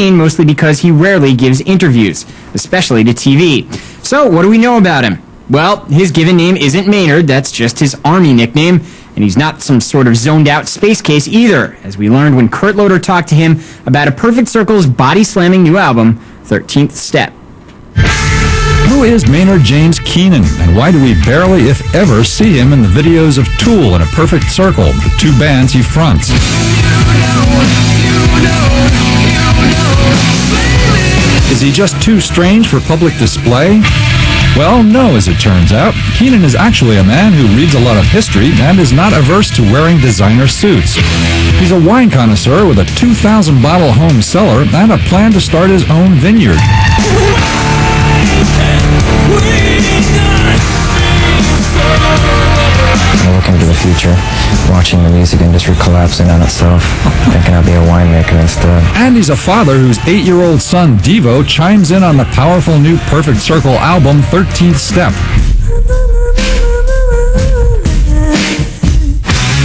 mostly because he rarely gives interviews, especially to TV. So, what do we know about him? Well, his given name isn't Maynard, that's just his army nickname, and he's not some sort of zoned-out space case either, as we learned when Kurt Loder talked to him about A Perfect Circle's body-slamming new album, 13th Step. Who is Maynard James Keenan, and why do we barely, if ever, see him in the videos of Tool and A Perfect Circle, the two bands he fronts? Is he just too strange for public display? Well, no, as it turns out. Keenan is actually a man who reads a lot of history and is not averse to wearing designer suits. He's a wine connoisseur with a 2,000-bottle home cellar and a plan to start his own vineyard. I look into the future, watching the music industry collapsing on itself, thinking I'll be a winemaker instead. And he's a father whose 8-year-old son, Devo, chimes in on the powerful new Perfect Circle album, 13th Step.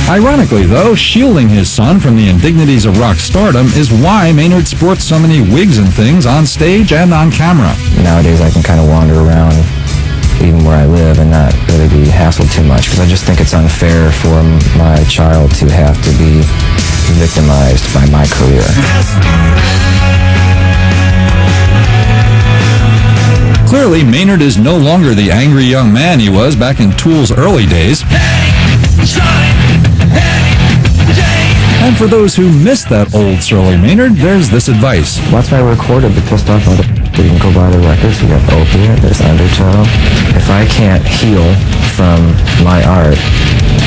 Ironically, though, shielding his son from the indignities of rock stardom is why Maynard sports so many wigs and things on stage and on camera. Nowadays I can kind of wander around even where I live and not really be hassled too much, because I just think it's unfair for my child to have to be victimized by my career. Clearly, Maynard is no longer the angry young man he was back in Tool's early days. And for those who missed that old surly Maynard, there's this advice. Once I recorded the Pissed Off Mother, you can go buy the records. We got Opiate, there's Undertow. If I can't heal from my art,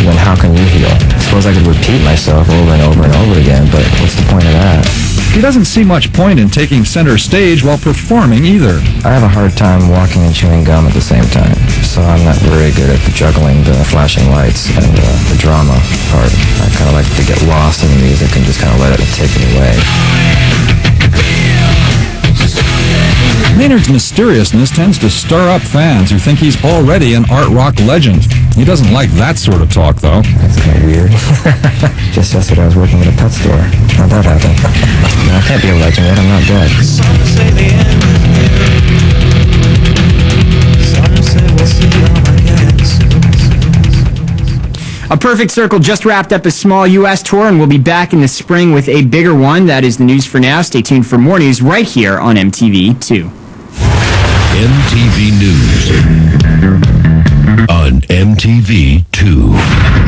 then how can you heal? I suppose I could repeat myself over and over and over again, but what's the point of that? He doesn't see much point in taking center stage while performing either. I have a hard time walking and chewing gum at the same time, so I'm not very good at juggling the flashing lights and the drama part. I kind of like to get lost in the music and just kind of let it take me away. Maynard's mysteriousness tends to stir up fans who think he's already an art rock legend. He doesn't like that sort of talk, though. That's kind of weird. Just yesterday I was working at a pet store. How'd that happen? No, I can't be a legend yet. I'm not dead. Some say the end is near. Some say we'll see A Perfect Circle just wrapped up a small U.S. tour and will be back in the spring with a bigger one. That is the news for now. Stay tuned for more news right here on MTV 2. MTV News on MTV 2.